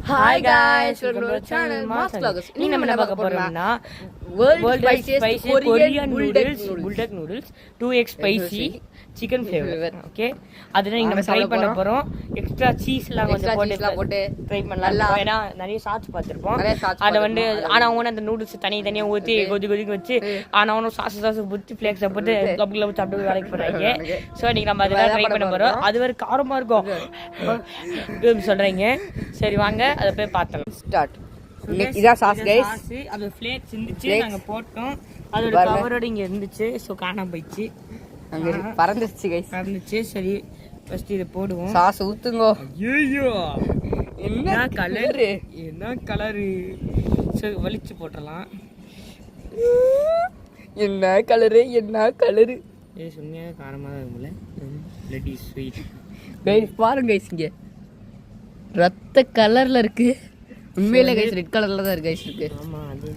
Hi guys, welcome to our channel Mass Vlogs. நீங்க என்ன பார்க்க போறோம்னா world spiciest Korean bulldog noodles 2x spicy chicken flavor. Okay, அதெல்லாம் நீங்க ட்ரை பண்ண போறோம். எக்ஸ்ட்ரா சீஸ் எல்லாம் கொஞ்சம் போட்டு ட்ரை பண்ணலாம். ஏனா நிறைய சாஸ் பார்த்திருப்போம். அத வந்து ஆனாவும் அந்த நூடுல்ஸ் தனியா ஊத்தி கொதிக்க வச்சு ஆனாவும் சாஸ் புத்தி ஃப்ளேக்ஸ் போட்டு கப்ல வச்சு அப்படியே வேலைக்கு போறாங்க. சோ நீங்க நம்ம அதெல்லாம் ட்ரை பண்ண போறோம். அது ஒரு காரமா இருக்கும் சொல்றீங்க. சரி வாங்க அத போய் பார்த்தலாம். ஸ்டார்ட். இதான் சாஸ் गाइस. அது ஃப்ளேக்ஸ் இருந்துச்சு நாங்க போட்டோம். அதோட கவரோட இங்க இருந்துச்சு. சோ காணாம போயிடுச்சு. அங்க பறந்துச்சு गाइस. பறந்துச்சு. சரி ஃபர்ஸ்ட் இத போடுவோம். சாஸ் ஊத்துங்க. ஐயோ என்ன கலர் சரி வலிச்சு போட்றலாம். என்ன கலர் ஏய் சும்மா காரமா தான் இருக்குல. Let is sweet. गाइस பாருங்க गाइस இங்க ரத்த கலர்ல இருக்கு. உண்மையிலே गाइस ரெட் கலர்ல தான் இருக்கு गाइस இருக்கு. ஆமா அது.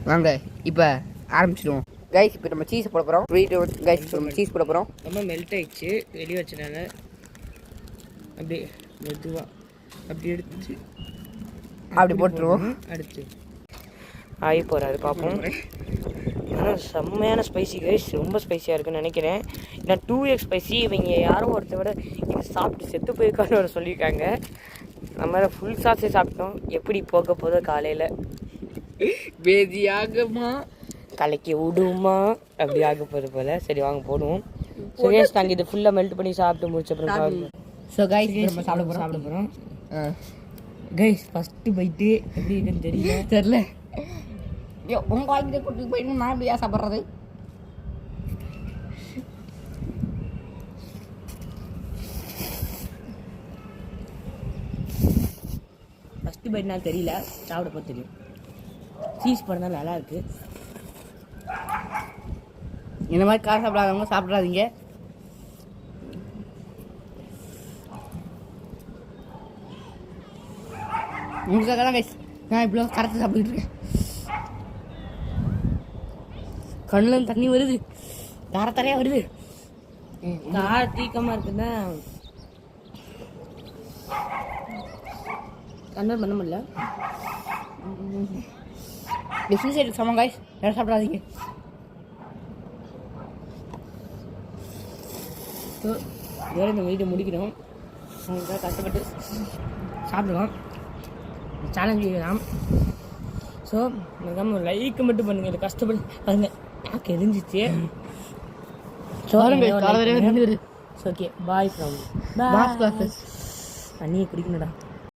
வாங்க இப்போ ஆரம்பிச்சிடுவோம். गाइस இப்போ நம்ம சீஸ் போட போறோம். गाइस நம்ம சீஸ் போட போறோம். நம்ம மெல்ட் ஆயிடுச்சு. வெளிய வச்சனால அப்படியே மெதுவா அப்படி எடுத்து அப்படி போட்டுருவோம். அடுத்து ஆயி போறாரு பாப்போம். ஆனால் செம்மையான ஸ்பைசி கைஸ். ரொம்ப ஸ்பைசியாக இருக்குன்னு நினைக்கிறேன். ஏன்னா 2x ஸ்பைசி இவங்க யாரும் ஒருத்த விட இது சாப்பிட்டு செத்து போயிருக்கான்னு ஒரு சொல்லியிருக்காங்க. நம்ம ஃபுல் சாஸே சாப்பிட்டோம். எப்படி போக போதோ காலையில் வேதியாகமா கலைக்கி விடுமா அப்படி ஆக போகுது போல். சரி வாங்க போடுவோம். ஸோ கைஸ் நாங்கள் இதை ஃபுல்லாக மெல்ட் பண்ணி சாப்பிட்டு முடிச்சப்பறம் ஸோ गाइस நம்ம சாப்பிட போகிறோம். கைஸ் ஃபஸ்ட்டு பைட்டு எப்படி இருக்குன்னு தெரியல. உங்க வாங்கிட்டு கூட்டிட்டு போயிட்டு நான் எப்படியா சாப்பிட்றது? ஃபஸ்ட்டு பைட்னா தெரியல, சாப்பிட போது தெரியும். சீஸ் பண்ணால் நல்லா இருக்கு. இந்த மாதிரி காசு சாப்பிடாதவங்க சாப்பிடாதீங்க. உங்களுக்காக தான் கைஸ் நான் இவ்வளோ கரெக்டாக சாப்பிட்டுட்டு இருக்கேன். கண்ணில் தண்ணி வருது, காரத்தரையாக வருது. கார தீக்கமாக இருக்குன்னா கன்வெர்ட் பண்ண முடியல. டிஃப்ரென்ஸ் இருக்குது சமம் காய்ஸ். யாரும் சாப்பிடாதீங்க. ஸோ வேறு இந்த வீட்டை முடிக்கிறோம். உங்களுக்காக கஷ்டப்பட்டு சாப்பிடுவோம். சேலஞ்ச் செய்யலாம். ஸோ நம்ம லைக் மட்டும் பண்ணுங்கள். இது கஷ்டப்பட்டு பாருங்கள். எனக்கு எரிஞ்சிச்சு. So okay boy from pass classes. தண்ணியை குடிக்கணும்டா.